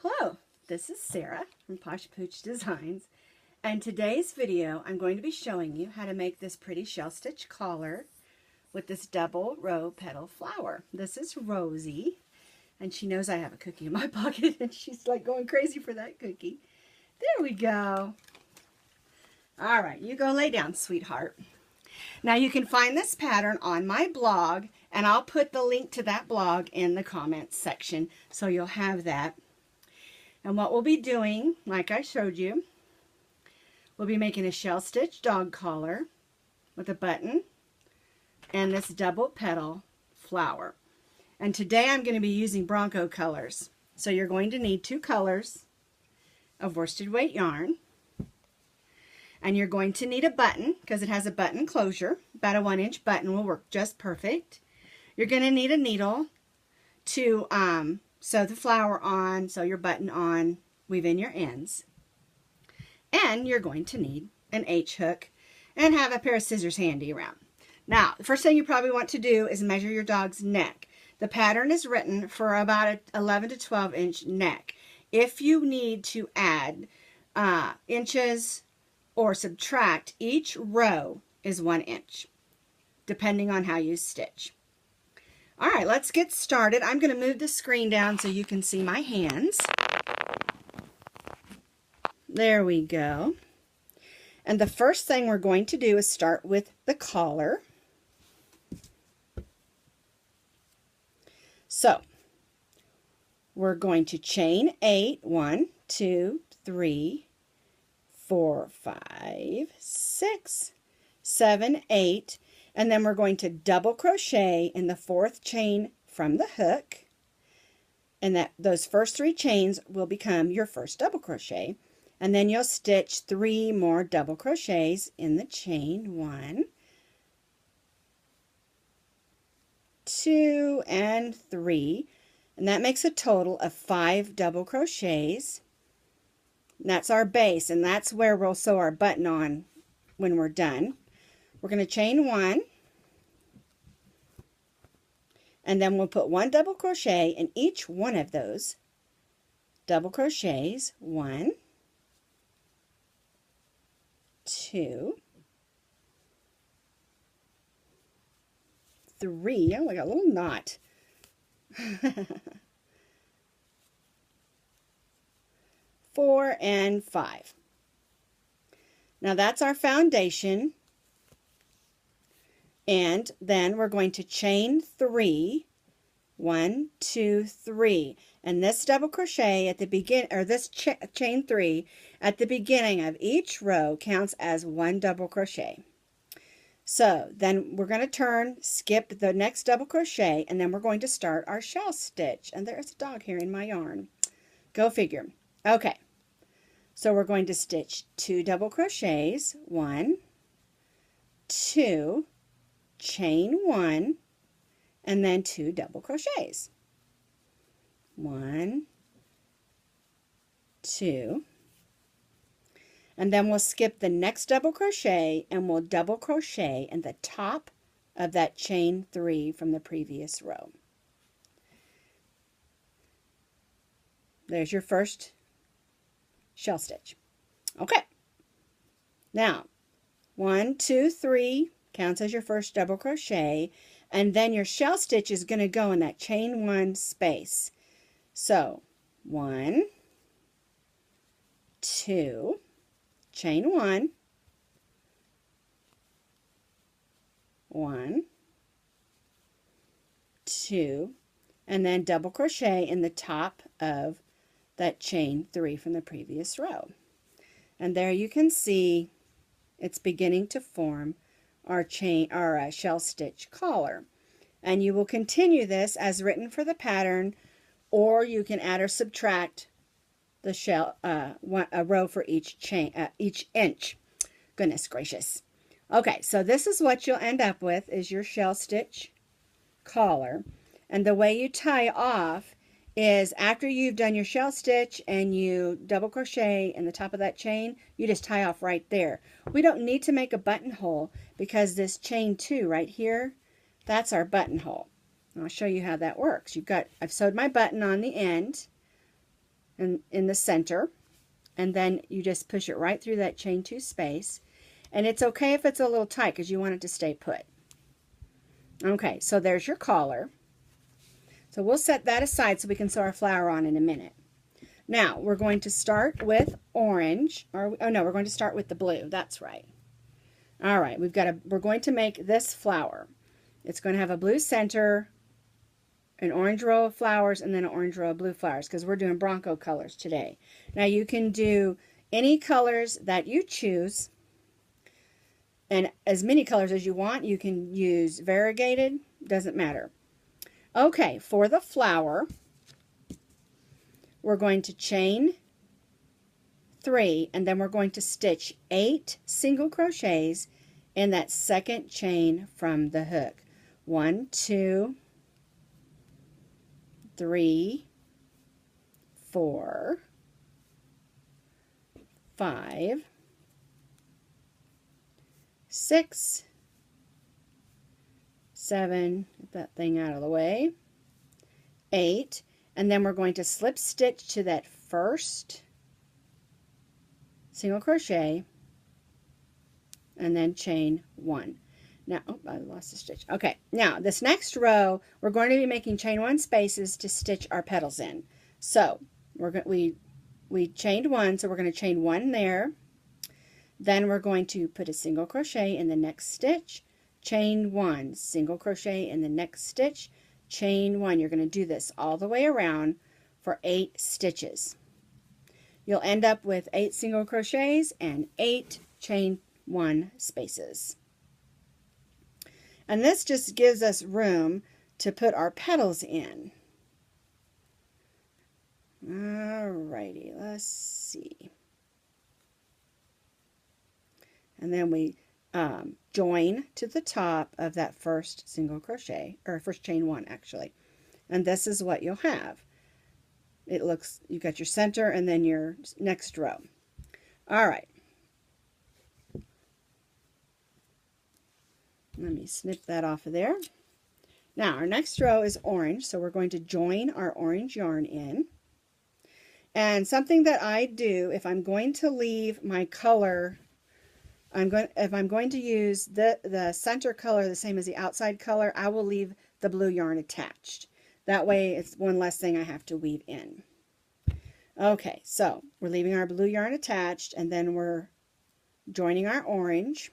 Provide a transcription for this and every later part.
Hello, this is Sarah from Posh Pooch Designs, and today's video I'm going to be showing you how to make this pretty shell stitch collar with this double row petal flower. This is Rosie, and she knows I have a cookie in my pocket and she's like going crazy for that cookie. There we go. All right, you go lay down, sweetheart. Now you can find this pattern on my blog, and I'll put the link to that blog in the comments section so you'll have that. And what we'll be doing, like I showed you, we'll be making a shell stitch dog collar with a button and this double petal flower. And today I'm going to be using Bronco colors. So you're going to need 2 colors of worsted weight yarn. And you're going to need a button because it has a button closure. About a 1-inch button will work just perfect. You're going to need a needle to sew the flower on, sew your button on, weave in your ends. And you're going to need an H-hook and have a pair of scissors handy around. Now, the first thing you probably want to do is measure your dog's neck. The pattern is written for about an 11 to 12 inch neck. If you need to add inches or subtract, each row is 1 inch, depending on how you stitch. All right, let's get started. I'm going to move the screen down so you can see my hands. There we go. And the first thing we're going to do is start with the collar. So, we're going to chain 8, 1, 2, 3, 4, 5, 6, 7, 8, and then we're going to double crochet in the 4th chain from the hook, and those first 3 chains will become your first double crochet, and then you'll stitch 3 more double crochets in the chain, 1, 2, and 3, and that makes a total of 5 double crochets. And that's our base, and that's where we'll sew our button on when we're done. We're going to chain 1, and then we'll put 1 double crochet in each one of those double crochets. 1, 2, 3. Oh, I got a little knot. 4 and 5. Now that's our foundation, and then we're going to chain 3, 1, 2, 3, and this double crochet at the begin, or this chain 3 at the beginning of each row counts as 1 double crochet. So then we're going to skip the next double crochet, and then we're going to start our shell stitch. And there's a dog here in my yarn. Go figure. Okay. So we're going to stitch 2 double crochets, 1, 2, chain 1, and then 2 double crochets. 1, 2, and then we'll skip the next double crochet and we'll double crochet in the top of that chain 3 from the previous row. There's your first shell stitch. Okay, now 1, 2, 3 counts as your first double crochet, and then your shell stitch is going to go in that chain 1 space. So 1, 2, chain 1, 1, 2, and then double crochet in the top of that chain 3 from the previous row. And there you can see it's beginning to form our shell stitch collar. And you will continue this as written for the pattern, or you can add or subtract the shell a row for each inch. Goodness gracious. Okay, so this is what you'll end up with, is your shell stitch collar. And the way you tie off is after you've done your shell stitch and you double crochet in the top of that chain, you just tie off right there. We don't need to make a buttonhole because this chain 2 right here, that's our buttonhole. I'll show you how that works. I've sewed my button on the end, in the center, and then you just push it right through that chain 2 space. And it's okay if it's a little tight because you want it to stay put. Okay, so there's your collar. So we'll set that aside so we can sew our flower on in a minute. Now we're going to start with orange, or oh no, we're going to start with the blue. That's right. All right, we're going to make this flower. It's going to have a blue center, an orange row of flowers, and then an orange row of blue flowers because we're doing Bronco colors today. Now you can do any colors that you choose and as many colors as you want. You can use variegated, doesn't matter. Okay, for the flower, we're going to chain 3 and then we're going to stitch 8 single crochets in that second chain from the hook. 1, 2, 3, 4, 5, 6, 7, get that thing out of the way, 8, and then we're going to slip stitch to that first single crochet and then chain 1. Now, oh, I lost a stitch. Okay, now this next row, we're going to be making chain 1 spaces to stitch our petals in. So we chained 1, so we're going to chain 1 there. Then we're going to put a single crochet in the next stitch, chain 1, single crochet in the next stitch, chain 1. You're going to do this all the way around for 8 stitches. You'll end up with 8 single crochets and 8 chain 1 spaces. And this just gives us room to put our petals in. Alrighty, let's see. And then we join to the top of that first single crochet, or first chain 1 actually. And this is what you'll have. It looks, you got your center and then your next row. Alright. Let me snip that off of there. Now our next row is orange, so we're going to join our orange yarn in. And something that I do if I'm going to leave my color, if I'm going to use the center color the same as the outside color, I will leave the blue yarn attached. That way it's one less thing I have to weave in. Okay, so we're leaving our blue yarn attached and then we're joining our orange.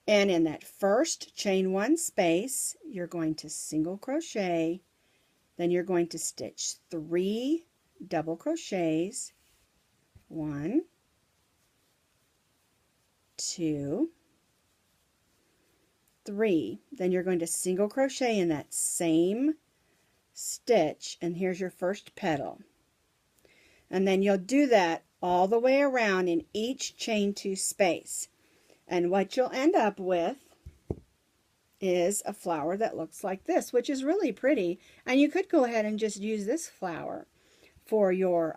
And in that first chain 1 space, you're going to single crochet, then you're going to stitch 3 double crochets, 1, 2, 3. Then you're going to single crochet in that same stitch, and here's your first petal. And then you'll do that all the way around in each chain 2 space. And what you'll end up with is a flower that looks like this, which is really pretty. And you could go ahead and just use this flower for your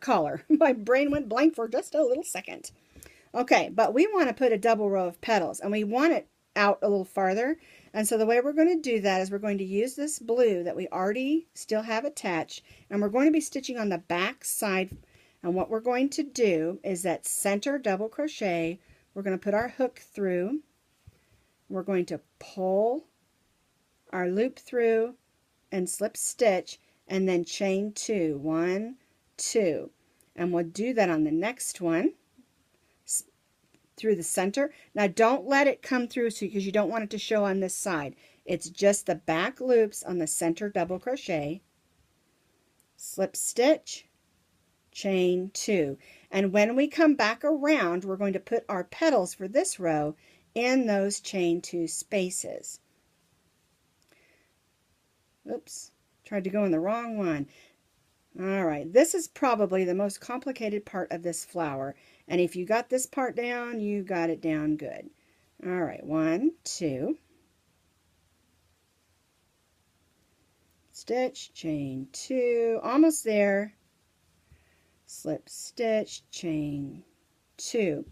collar. My brain went blank for just a little second. Okay, but we want to put a double row of petals, and we want it out a little farther. And so the way we're going to do that is we're going to use this blue that we already still have attached, and we're going to be stitching on the back side. And what we're going to do is that center double crochet, we're going to put our hook through, we're going to pull our loop through and slip stitch, and then chain 2, 1, 2. And we'll do that on the next one through the center. Now don't let it come through because you don't want it to show on this side. It's just the back loops on the center double crochet, slip stitch, chain 2. And when we come back around, we're going to put our petals for this row in those chain 2 spaces. Oops, tried to go in the wrong one. Alright, this is probably the most complicated part of this flower. And if you got this part down, you got it down good. Alright, 1, 2. Stitch, chain 2, almost there. Slip stitch, chain 2.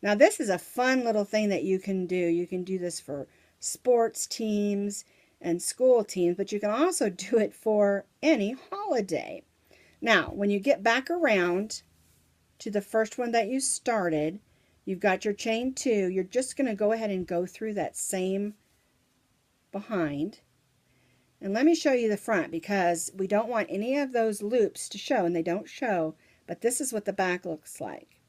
Now this is a fun little thing that you can do. You can do this for sports teams. and school teams, but you can also do it for any holiday. Now, when you get back around to the first one that you started, you've got your chain 2. You're just going to go ahead and go through that same behind. And let me show you the front, because we don't want any of those loops to show, and they don't show, but this is what the back looks like.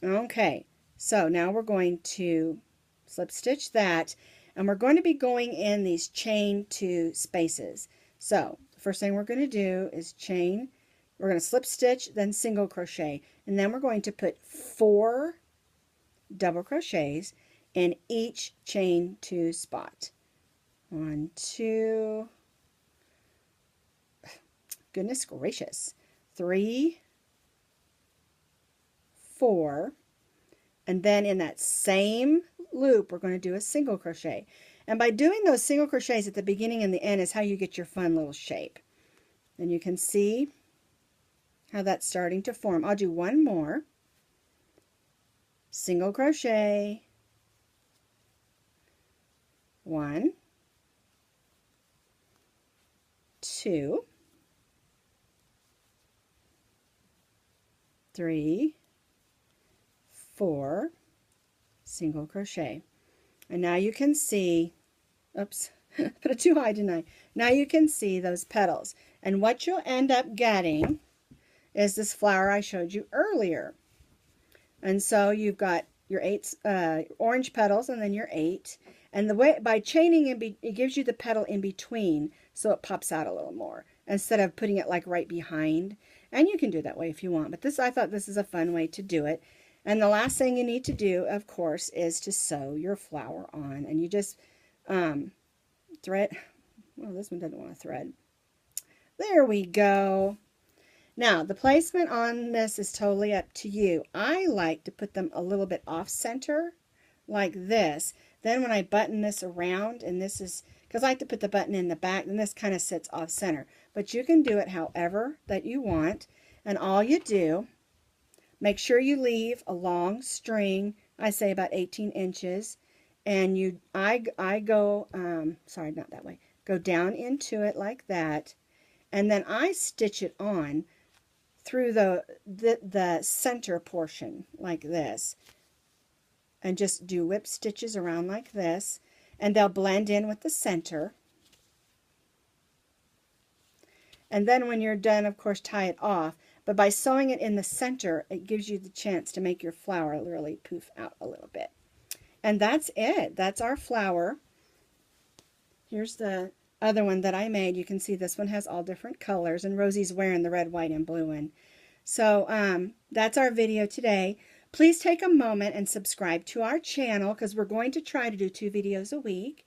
Okay, so now we're going to slip stitch that, and we're going to be going in these chain 2 spaces. So the first thing we're going to do is chain, we're going to slip stitch, then single crochet, and then we're going to put 4 double crochets in each chain 2 spot. 1, 2, goodness gracious, 3, 4, and then in that same loop we're going to do a single crochet. And by doing those single crochets at the beginning and the end is how you get your fun little shape. And you can see how that's starting to form. I'll do one more. Single crochet, 1, 2, 3, 4, single crochet. And now you can see, oops, put it too high, didn't I? Now you can see those petals. And what you'll end up getting is this flower I showed you earlier. And so you've got your 8 orange petals and then your 8. And the way, by chaining, it gives you the petal in between, so it pops out a little more, instead of putting it like right behind. And you can do that way if you want, but this, I thought this is a fun way to do it. And the last thing you need to do, of course, is to sew your flower on. And you just thread, well, this one doesn't want to thread. There we go. Now, the placement on this is totally up to you. I like to put them a little bit off center, like this. Then when I button this around, and this is, because I like to put the button in the back, and this kind of sits off center. But you can do it however that you want. And all you do, make sure you leave a long string, I say about 18 inches. And I go, sorry, not that way, go down into it like that. And then I stitch it on through the center portion like this, and just do whip stitches around like this, and they'll blend in with the center. And then when you're done, of course, tie it off. But by sewing it in the center, it gives you the chance to make your flower really poof out a little bit. And that's it. That's our flower. Here's the other one that I made. You can see this one has all different colors, and Rosie's wearing the red, white, and blue one. So that's our video today. Please take a moment and subscribe to our channel, because we're going to try to do 2 videos a week.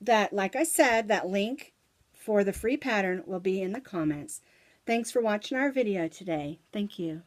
That, like I said, that link for the free pattern will be in the comments. Thanks for watching our video today. Thank you.